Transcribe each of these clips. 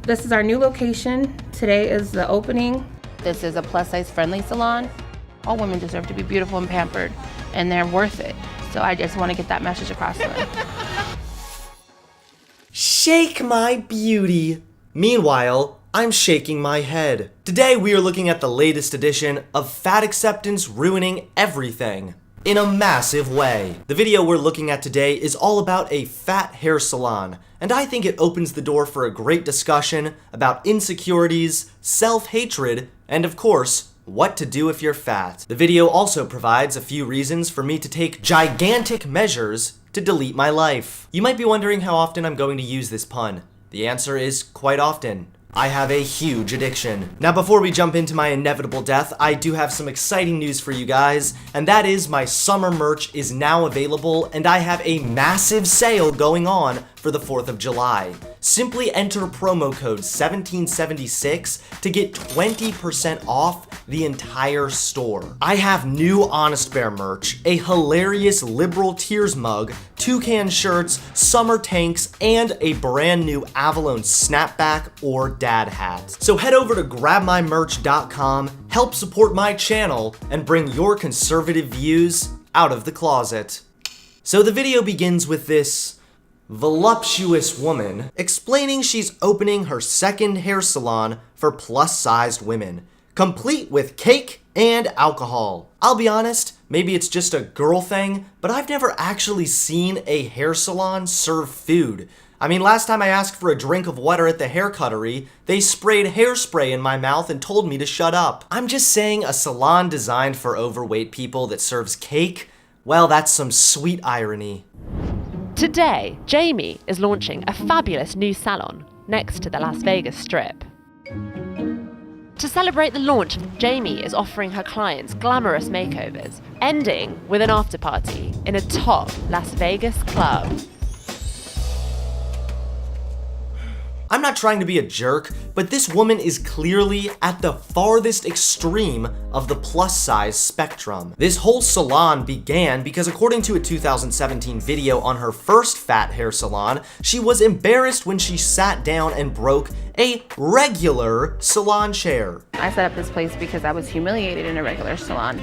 This is our new location. Today is the opening. This is a plus-size friendly salon. All women deserve to be beautiful and pampered, and they're worth it. So I just want to get that message across to them. Shake my beauty. Meanwhile, I'm shaking my head. Today we are looking at the latest edition of Fat Acceptance Ruining Everything in a massive way. The video we're looking at today is all about a fat hair salon, and I think it opens the door for a great discussion about insecurities, self-hatred, and of course, what to do if you're fat. The video also provides a few reasons for me to take gigantic measures to delete my life. You might be wondering how often I'm going to use this pun. The answer is quite often. I have a huge addiction. Now before we jump into my inevitable death, I do have some exciting news for you guys, and that is my summer merch is now available and I have a massive sale going on for the 4th of July. Simply enter promo code 1776 to get 20% off the entire store. I have new Honest Bear merch, a hilarious Liberal Tears mug, toucan shirts, summer tanks, and a brand new Avalon snapback or dad hat. So head over to grabmymerch.com, help support my channel, and bring your conservative views out of the closet. So the video begins with this voluptuous woman explaining she's opening her second hair salon for plus-sized women, complete with cake and alcohol. I'll be honest, maybe it's just a girl thing, but I've never actually seen a hair salon serve food. I mean, last time I asked for a drink of water at the hair cuttery, they sprayed hairspray in my mouth and told me to shut up. I'm just saying a salon designed for overweight people that serves cake, well, that's some sweet irony. Today, Jamie is launching a fabulous new salon next to the Las Vegas Strip. To celebrate the launch, Jamie is offering her clients glamorous makeovers, ending with an after-party in a top Las Vegas club. I'm not trying to be a jerk, but this woman is clearly at the farthest extreme of the plus-size spectrum. This whole salon began because according to a 2017 video on her first fat hair salon, she was embarrassed when she sat down and broke a regular salon chair. I set up this place because I was humiliated in a regular salon.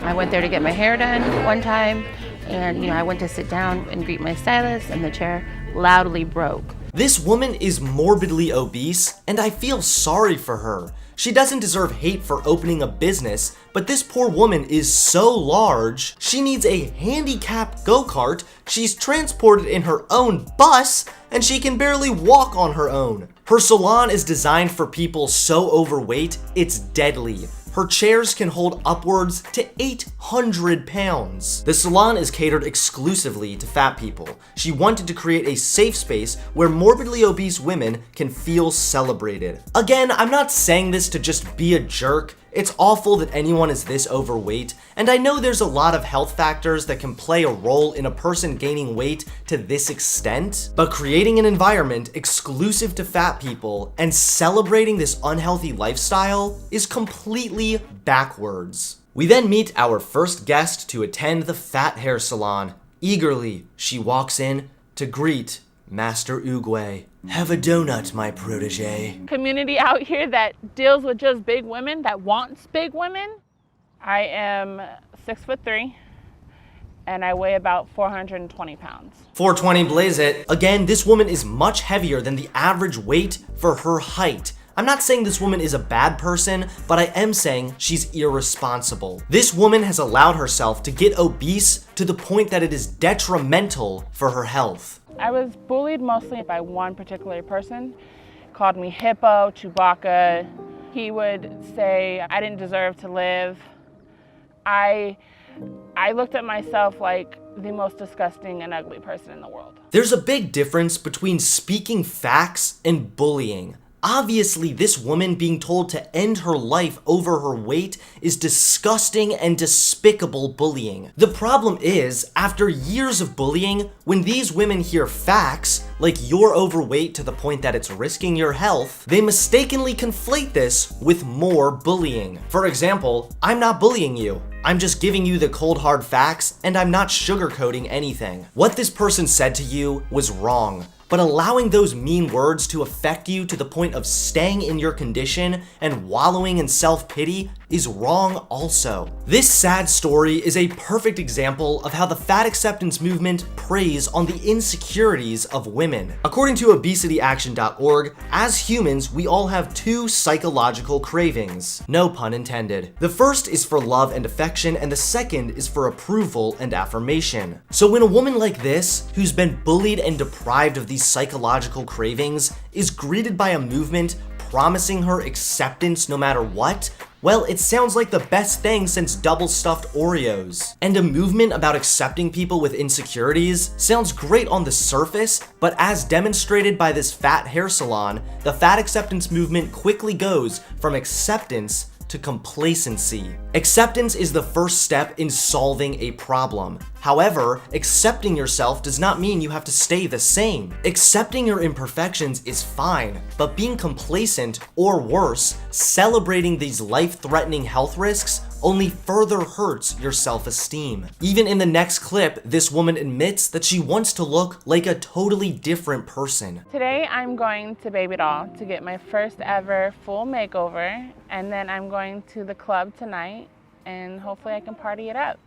I went there to get my hair done one time, and I went to sit down and greet my stylist, and the chair loudly broke. This woman is morbidly obese, and I feel sorry for her. She doesn't deserve hate for opening a business, but this poor woman is so large, she needs a handicapped go-kart, she's transported in her own bus, and she can barely walk on her own. Her salon is designed for people so overweight, it's deadly. Her chairs can hold upwards to 800 pounds. The salon is catered exclusively to fat people. She wanted to create a safe space where morbidly obese women can feel celebrated. Again, I'm not saying this to just be a jerk. It's awful that anyone is this overweight, and I know there's a lot of health factors that can play a role in a person gaining weight to this extent, but creating an environment exclusive to fat people and celebrating this unhealthy lifestyle is completely backwards. We then meet our first guest to attend the fat hair salon. Eagerly, she walks in to greet Master Oogway. Have a donut, my protege. Community out here that deals with just big women, that wants big women. I am 6'3", and I weigh about 420 pounds. 420 blaze it. Again, this woman is much heavier than the average weight for her height. I'm not saying this woman is a bad person, but I am saying she's irresponsible. This woman has allowed herself to get obese to the point that it is detrimental for her health. I was bullied mostly by one particular person. Called me Hippo, Chewbacca. He would say I didn't deserve to live. I looked at myself like the most disgusting and ugly person in the world. There's a big difference between speaking facts and bullying. Obviously, this woman being told to end her life over her weight is disgusting and despicable bullying. The problem is, after years of bullying, when these women hear facts, like you're overweight to the point that it's risking your health, they mistakenly conflate this with more bullying. For example, I'm not bullying you. I'm just giving you the cold hard facts, and I'm not sugarcoating anything. What this person said to you was wrong. but allowing those mean words to affect you to the point of staying in your condition and wallowing in self-pity is wrong also. This sad story is a perfect example of how the fat acceptance movement preys on the insecurities of women. According to obesityaction.org, as humans, we all have two psychological cravings. No pun intended. The first is for love and affection, and the second is for approval and affirmation. So when a woman like this, who's been bullied and deprived of these psychological cravings, is greeted by a movement promising her acceptance no matter what, well, it sounds like the best thing since double-stuffed Oreos. And a movement about accepting people with insecurities sounds great on the surface, but as demonstrated by this fat hair salon, the fat acceptance movement quickly goes from acceptance to complacency. Acceptance is the first step in solving a problem. However, accepting yourself does not mean you have to stay the same. Accepting your imperfections is fine, but being complacent, or worse, celebrating these life-threatening health risks only further hurts your self-esteem. Even in the next clip, this woman admits that she wants to look like a totally different person. Today I'm going to Baby Doll to get my first ever full makeover, and then I'm going to the club tonight and hopefully I can party it up.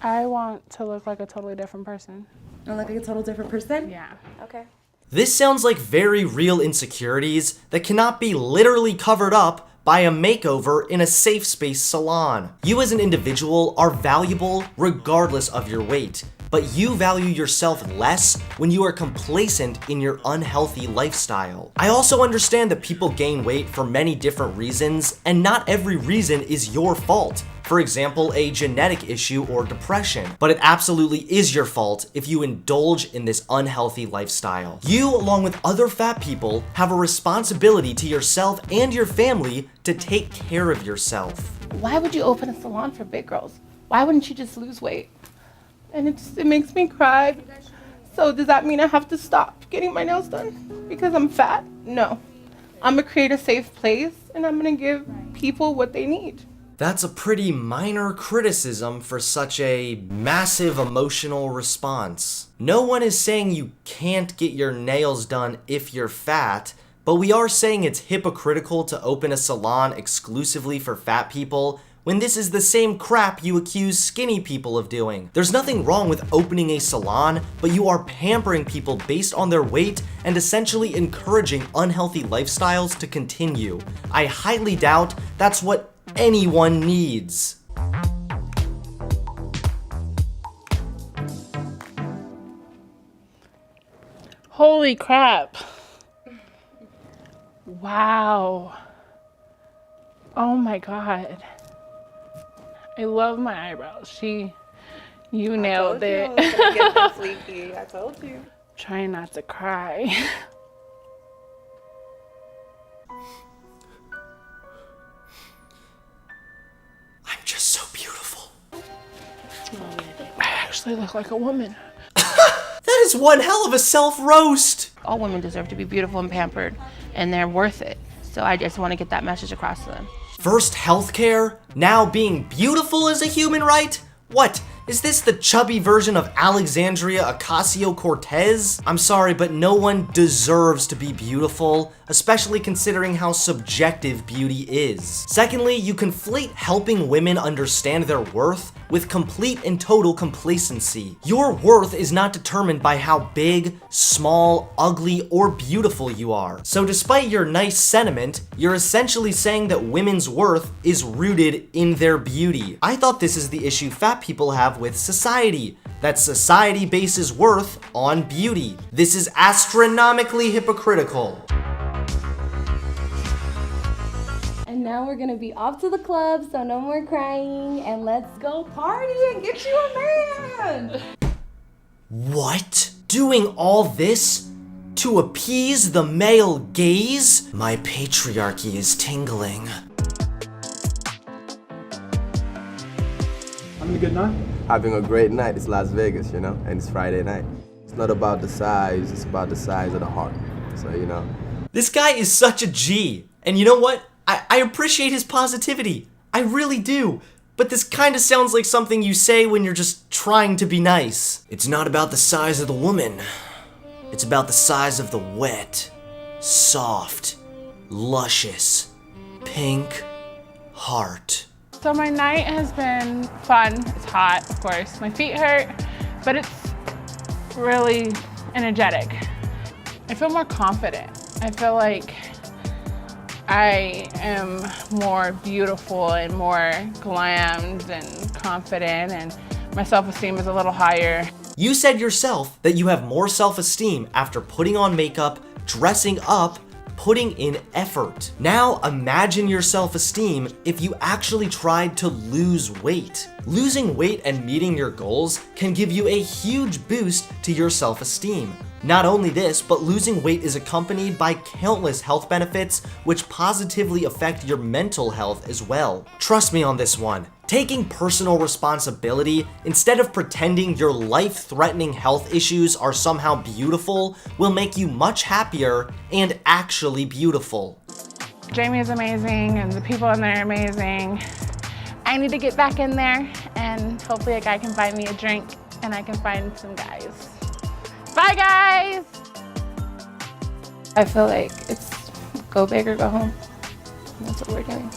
I want to look like a totally different person. Look like a total different person? Yeah. Okay. This sounds like very real insecurities that cannot be literally covered up by a makeover in a safe space salon. You as an individual are valuable regardless of your weight, but you value yourself less when you are complacent in your unhealthy lifestyle. I also understand that people gain weight for many different reasons, and not every reason is your fault. For example, a genetic issue or depression, but it absolutely is your fault if you indulge in this unhealthy lifestyle. You, along with other fat people, have a responsibility to yourself and your family to take care of yourself. Why would you open a salon for big girls? Why wouldn't you just lose weight? And it makes me cry. So does that mean I have to stop getting my nails done because I'm fat? No. I'm gonna create a safe place and I'm gonna give people what they need. That's a pretty minor criticism for such a massive emotional response. No one is saying you can't get your nails done if you're fat, but we are saying it's hypocritical to open a salon exclusively for fat people when this is the same crap you accuse skinny people of doing. There's nothing wrong with opening a salon, but you are pampering people based on their weight and essentially encouraging unhealthy lifestyles to continue. I highly doubt that's what anyone needs. Holy crap. Wow. Oh my God. I love my eyebrows. You nailed it. I told you. Trying not to cry. I'm just so beautiful. I actually look like a woman. That is one hell of a self-roast. All women deserve to be beautiful and pampered, and they're worth it. So I just want to get that message across to them. First healthcare, now being beautiful is a human right? What? Is this the chubby version of Alexandria Ocasio-Cortez? I'm sorry, but no one deserves to be beautiful, especially considering how subjective beauty is. Secondly, you conflate helping women understand their worth with complete and total complacency. Your worth is not determined by how big, small, ugly, or beautiful you are. So despite your nice sentiment, you're essentially saying that women's worth is rooted in their beauty. I thought this is the issue fat people have with society, that society bases worth on beauty. This is astronomically hypocritical. And now we're gonna be off to the club, so no more crying, and let's go party and get you a man. What? Doing all this to appease the male gaze? My patriarchy is tingling. Having a good night? Having a great night. It's Las Vegas, you know, and it's Friday night. It's not about the size, it's about the size of the heart. So, you know. This guy is such a G. And you know what? I appreciate his positivity. I really do. But this kind of sounds like something you say when you're just trying to be nice. It's not about the size of the woman. It's about the size of the wet, soft, luscious, pink heart. So my night has been fun. It's hot, of course. My feet hurt, but it's really energetic. I feel more confident. I feel like I am more beautiful and more glammed and confident, and my self-esteem is a little higher. You said yourself that you have more self-esteem after putting on makeup, dressing up, putting in effort. Now imagine your self-esteem if you actually tried to lose weight. Losing weight and meeting your goals can give you a huge boost to your self-esteem. Not only this, but losing weight is accompanied by countless health benefits which positively affect your mental health as well. Trust me on this one. Taking personal responsibility instead of pretending your life-threatening health issues are somehow beautiful will make you much happier and actually beautiful. Jamie is amazing and the people in there are amazing. I need to get back in there and hopefully a guy can find me a drink and I can find some guys. Bye guys! I feel like it's go big or go home. And that's what we're doing.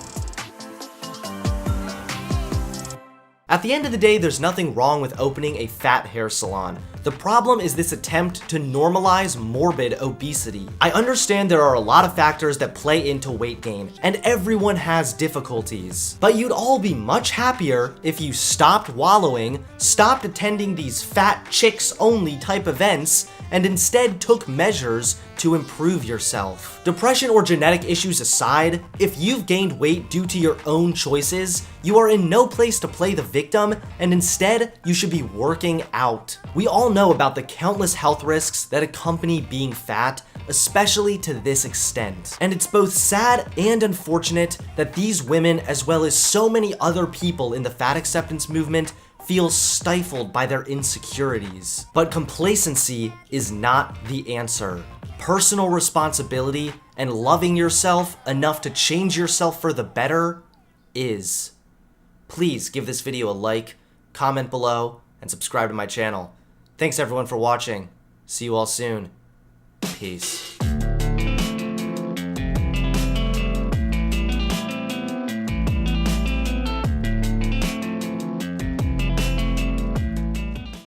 At the end of the day, there's nothing wrong with opening a fat hair salon. The problem is this attempt to normalize morbid obesity. I understand there are a lot of factors that play into weight gain, and everyone has difficulties. But you'd all be much happier if you stopped wallowing, stopped attending these fat chicks only type events, and instead took measures to improve yourself. Depression or genetic issues aside, if you've gained weight due to your own choices, you are in no place to play the victim, and instead, you should be working out. We all know about the countless health risks that accompany being fat, especially to this extent. And it's both sad and unfortunate that these women, as well as so many other people in the fat acceptance movement, feel stifled by their insecurities. But complacency is not the answer. Personal responsibility and loving yourself enough to change yourself for the better is. Please give this video a like, comment below, and subscribe to my channel. Thanks everyone for watching. See you all soon. Peace.